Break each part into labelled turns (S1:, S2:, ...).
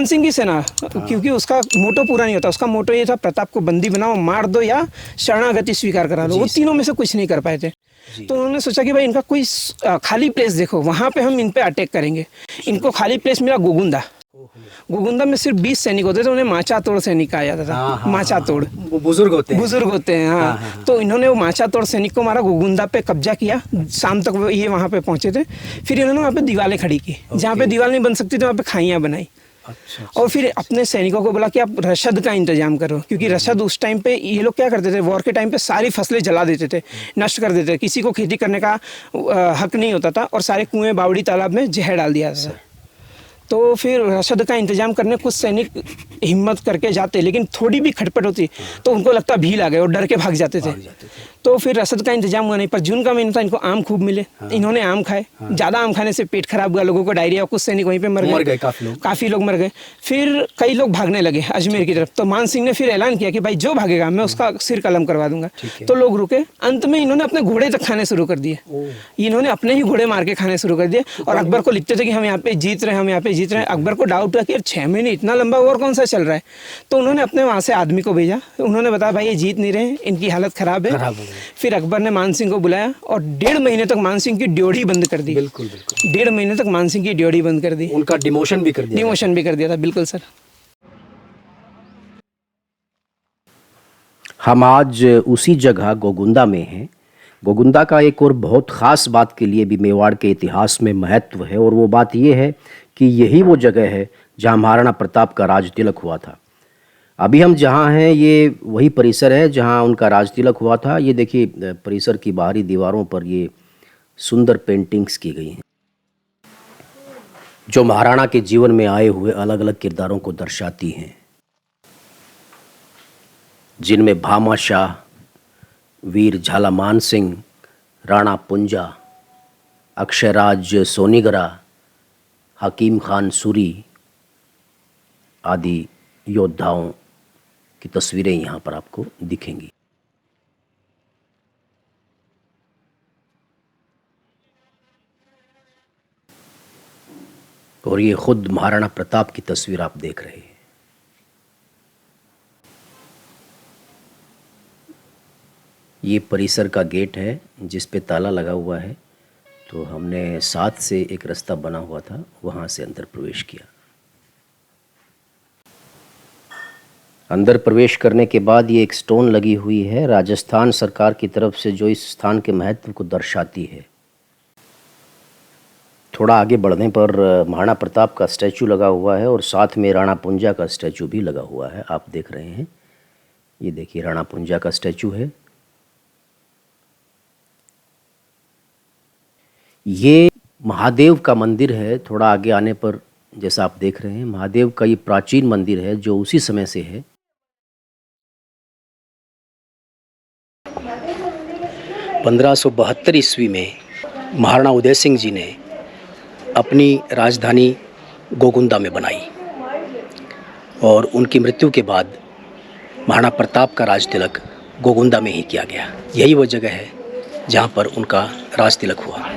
S1: मानसिंह की सेना, क्योंकि उसका मोटो पूरा नहीं होता। उसका मोटो ये था, प्रताप को बंदी बनाओ, मार दो या शरणागति स्वीकार करा लो। वो तीनों में से कुछ नहीं कर पाए थे। तो उन्होंने सोचा कि भाई इनका कोई खाली प्लेस देखो, वहाँ पे हम इन पे अटैक करेंगे। इनको खाली प्लेस मिला गोगुंदा। गोगुंदा में सिर्फ 20 सैनिक होते थे, उन्हें माचा तोड़ सैनिक कहा जाता था। माचा तोड़
S2: वो बुजुर्ग होते हैं।
S1: हाँ। तो इन्होंने वो माचा तोड़ सैनिक को मारा, गोगुंदा पे कब्जा किया। शाम तक वो ये वहाँ पे पहुंचे थे। फिर इन्होंने वहाँ पे दीवारें खड़ी की, जहाँ पे दीवार नहीं बन सकती थी वहाँ पे खाइयाँ बनाई। अच्छा। और फिर अपने सैनिकों को बोला कि आप रसद का इंतजाम करो, क्योंकि रसद उस टाइम पे ये लोग क्या करते थे, वॉर के टाइम पे सारी फसलें जला देते थे, नष्ट कर देते थे। किसी को खेती करने का हक नहीं होता था, और सारे कुएं, बावड़ी, तालाब में जहर डाल दिया था। तो फिर रसद का इंतजाम करने कुछ सैनिक हिम्मत करके जाते, लेकिन थोड़ी भी खटपट होती तो उनको लगता भील आ गए और डर के भाग जाते थे। तो फिर रसद का इंतजाम हुआ नहीं। पर जून का महीना था, इनको आम खूब मिले। इन्होंने आम खाए। ज़्यादा आम खाने से पेट खराब हुआ, लोगों को डायरिया, कुछ सैनिक वहीं पे मर गए। काफ़ी लोग मर गए। फिर कई लोग भागने लगे अजमेर की तरफ। तो मान सिंह ने फिर ऐलान किया कि भाई जो भागेगा मैं उसका सिर कलम करवा दूंगा। तो लोग रुके। अंत में इन्होंने अपने घोड़े तक खाने शुरू कर दिए। इन्होंने अपने ही घोड़े मार के खाने शुरू कर दिए, और अकबर को लिखते थे कि हम यहाँ पे जीत रहे हैं, हम यहाँ पे जीत रहे हैं। अकबर को डाउट हुआ कि 6 महीने इतना लंबा वॉर कौन सा चल रहा है। तो उन्होंने अपने वहाँ से आदमी को भेजा। उन्होंने बताया भाई ये जीत नहीं रहे, इनकी हालत खराब है। फिर अकबर ने मान सिंह को बुलाया, और 1.5 महीने तक मान सिंह की ड्योढ़ी बंद कर दी। बिल्कुल 1.5 महीने तक मान सिंह की ड्योढ़ी बंद कर दी।
S2: उनका डिमोशन भी कर दिया
S1: था। बिल्कुल सर।
S3: हम आज उसी जगह गोगुंदा में हैं। गोगुंदा का एक और बहुत ख़ास बात के लिए भी मेवाड़ के इतिहास में महत्व है, और वो बात ये है कि यही वो जगह है जहाँ महाराणा प्रताप का राज तिलक हुआ था। अभी हम जहाँ हैं ये वही परिसर है जहाँ उनका राज तिलक हुआ था। ये देखिए परिसर की बाहरी दीवारों पर ये सुंदर पेंटिंग्स की गई हैं जो महाराणा के जीवन में आए हुए अलग अलग किरदारों को दर्शाती हैं, जिनमें भामा शाह, वीर झालामान सिंह, राणा पुंजा, अक्षयराज सोनीगरा, हकीम खान सूरी आदि योद्धाओं की तस्वीरें यहाँ पर आपको दिखेंगी। और ये खुद महाराणा प्रताप की तस्वीर आप देख रहे हैं। ये परिसर का गेट है जिस पे ताला लगा हुआ है। तो हमने साथ से एक रास्ता बना हुआ था, वहाँ से अंदर प्रवेश किया। अंदर प्रवेश करने के बाद ये एक स्टोन लगी हुई है राजस्थान सरकार की तरफ से, जो इस स्थान के महत्व को दर्शाती है। थोड़ा आगे बढ़ने पर महाराणा प्रताप का स्टैचू लगा हुआ है, और साथ में राणा पुंजा का स्टैचू भी लगा हुआ है। आप देख रहे हैं, ये देखिए राणा पुंजा का स्टैचू है। ये महादेव का मंदिर है। थोड़ा आगे आने पर जैसा आप देख रहे हैं, महादेव का ये प्राचीन मंदिर है जो उसी समय से है। 1572 ईस्वी में महाराणा उदय सिंह जी ने अपनी राजधानी गोगुंदा में बनाई, और उनकी मृत्यु के बाद महाराणा प्रताप का राज तिलक गोगुंदा में ही किया गया। यही वो जगह है जहाँ पर उनका राज तिलक हुआ।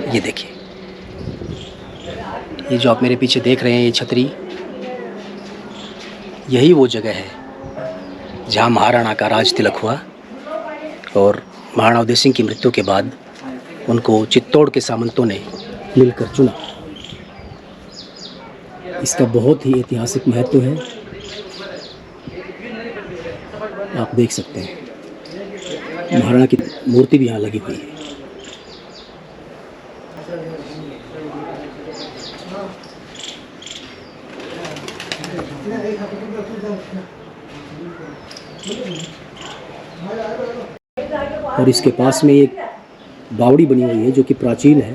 S3: ये देखिए, ये जो आप मेरे पीछे देख रहे हैं ये छतरी, यही वो जगह है जहाँ महाराणा का राज तिलक हुआ। और महाराणा उदय सिंह की मृत्यु के बाद उनको चित्तौड़ के सामंतों ने मिलकर चुना। इसका बहुत ही ऐतिहासिक महत्व है, आप देख सकते हैं। महाराणा की मूर्ति भी यहाँ लगी हुई है। और इसके पास में एक बावड़ी बनी हुई है जो कि प्राचीन है,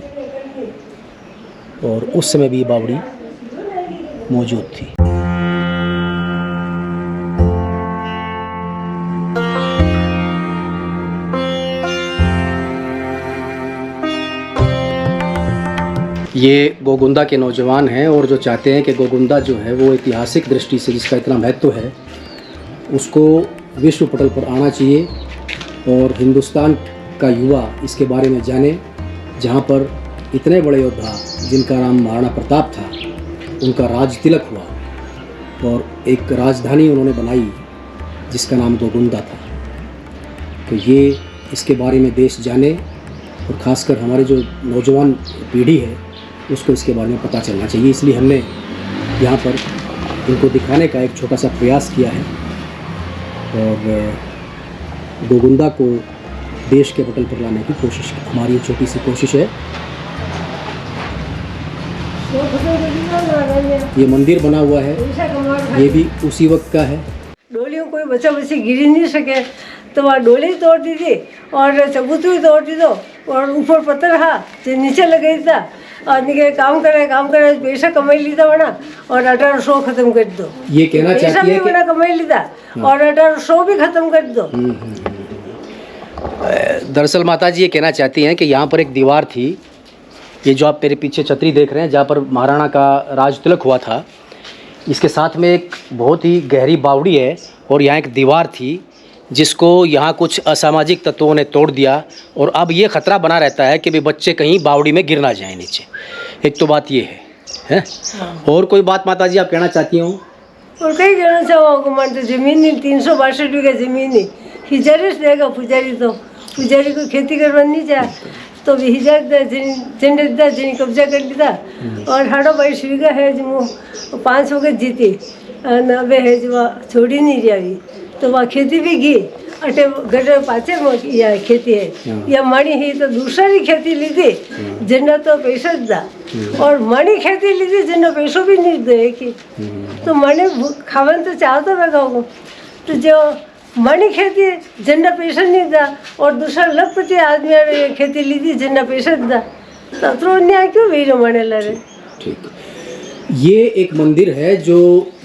S3: और उस समय भी ये बावड़ी मौजूद थी। ये गोगुंदा के नौजवान हैं, और जो चाहते हैं कि गोगुंदा जो है वो ऐतिहासिक दृष्टि से जिसका इतना महत्व है उसको विश्व पटल पर आना चाहिए, और हिंदुस्तान का युवा इसके बारे में जाने। जहाँ पर इतने बड़े योद्धा जिनका नाम महाराणा प्रताप था, उनका राज तिलक हुआ, और एक राजधानी उन्होंने बनाई जिसका नाम गोगुंदा था। तो ये इसके बारे में देश जाने और ख़ासकर हमारे जो नौजवान पीढ़ी है उसको इसके बारे में पता चलना चाहिए, इसलिए हमने यहाँ पर इनको दिखाने का एक छोटा सा प्रयास किया है और गोगुंदा को देश के पटल पर लाने की कोशिश की। हमारी ये छोटी सी कोशिश है। ये मंदिर बना हुआ है, ये भी उसी वक्त का है।
S4: डोलियों कोई बच्चा बच्ची गिर ही नहीं सके तो वहाँ डोली तोड़ दी थी और चबूतरी तोड़ दी दो और ऊपर पत्थर रहा जो नीचे लगे था और निके काम करे पैसा कमाई लीधा बना और 1800 खत्म कर दो।
S3: ये कहना चाहती है कि
S4: बना कमाई लीधा और 1800 भी खत्म कर दो।
S3: दरअसल माता जी ये कहना चाहती हैं कि यहाँ पर एक दीवार थी, ये जो आप मेरे पीछे छतरी देख रहे हैं जहाँ पर महाराणा का राज तिलक हुआ था, इसके साथ में एक बहुत ही गहरी बावड़ी है और यहाँ एक दीवार थी जिसको यहाँ कुछ असामाजिक तत्वों ने तोड़ दिया और अब ये ख़तरा बना रहता है कि भी बच्चे कहीं बावड़ी में गिर ना जाए नीचे। एक तो बात ये है? और कोई बात माता जी आप कहना चाहती हो?
S4: और कहीं कहना चाहो मान तो जमीन नहीं 362 बीघा जमीन नहीं हिजारी से देगा पुजारी, तो पुजारी को खेती करवानी चाहे तो भी हिजार जिन कब्जा कर लिया और 22 बीघा है जो 500 के जीती 90 है जो छोड़ी नहीं रही तो वहाँ खेती भी की अटे गटर पाचे या खेती है या माणी है तो दूसरी खेती ली थी जिन्ना तो पैसा दा और माणी खेती ली थी जिन्ना पैसों भी नहीं दे कि तो माणी खावन तो चाहता लगा तो जो माणी खेती जिन्ना पैसा नहीं दा और दूसरा लखपति आदमी खेती ली थी जिन्ना पैसा दा तो न्याय क्यों वीर माने लड़े।
S3: ठीक, ये एक मंदिर है जो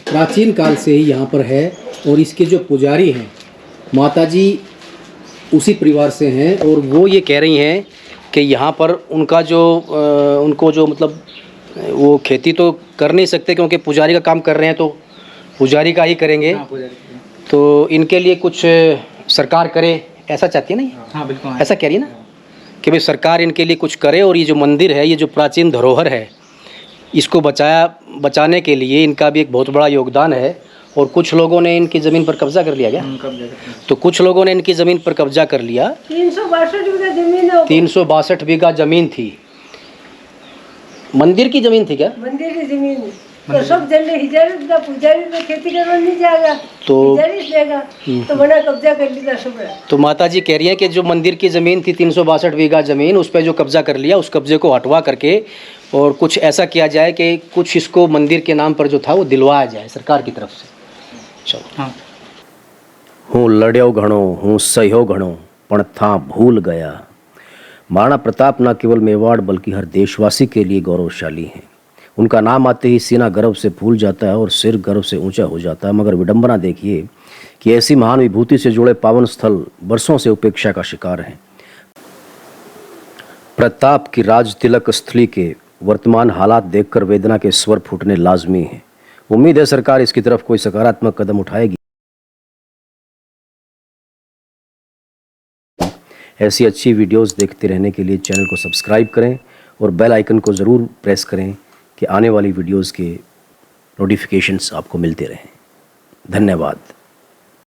S3: प्राचीन काल से ही यहाँ पर है और इसके जो पुजारी हैं माताजी उसी परिवार से हैं और वो ये कह रही हैं कि यहाँ पर उनका जो उनको जो मतलब वो खेती तो कर नहीं सकते क्योंकि पुजारी का काम कर रहे हैं तो पुजारी का ही करेंगे। तो इनके लिए कुछ सरकार करे ऐसा चाहती है ना? हाँ बिल्कुल ऐसा कह रही है ना कि भाई सरकार इनके लिए कुछ करे और ये जो मंदिर है ये जो प्राचीन धरोहर है इसको बचाने के लिए इनका भी एक बहुत बड़ा योगदान है। और कुछ लोगों ने इनकी ज़मीन पर कब्जा कर लिया क्या? तो कुछ लोगों ने इनकी ज़मीन पर कब्जा कर लिया।
S4: 362 बीघा जमीन है।
S3: 362 बीघा जमीन थी। मंदिर की ज़मीन थी क्या?
S4: मंदिर की ज़मीन तो सब जल्दी हिजारी का पुजारी तो खेती करवा नहीं जाएगा तो हिजारी देगा तो बड़ा कब्जा कर लिया सब।
S3: तो माता जी कह रही हैं कि जो मंदिर की ज़मीन थी 362 बीघा ज़मीन उस पर जो कब्जा कर लिया उस कब्जे को हटवा करके और कुछ ऐसा किया जाए कि कुछ इसको मंदिर के नाम पर जो था वो दिलवाया जाए सरकार की तरफ से। चलो हाँ। हूँ लड़्यो घणो हूँ सह्यो घणो पण था भूल गया। महाराणा प्रताप न केवल मेवाड़ बल्कि हर देशवासी के लिए गौरवशाली हैं। उनका नाम आते ही सीना गर्व से फूल जाता है और सिर गर्व से ऊंचा हो जाता है। मगर विडंबना देखिए कि ऐसी महान विभूति से जुड़े पावन स्थल वर्षों से उपेक्षा का शिकार हैं। प्रताप की राज तिलक स्थली के वर्तमान हालात देखकर वेदना के स्वर फूटने लाजमी हैं। उम्मीद है सरकार इसकी तरफ कोई सकारात्मक कदम उठाएगी। ऐसी अच्छी वीडियोस देखते रहने के लिए चैनल को सब्सक्राइब करें और बेल आइकन को ज़रूर प्रेस करें कि आने वाली वीडियोस के नोटिफिकेशंस आपको मिलते रहें। धन्यवाद।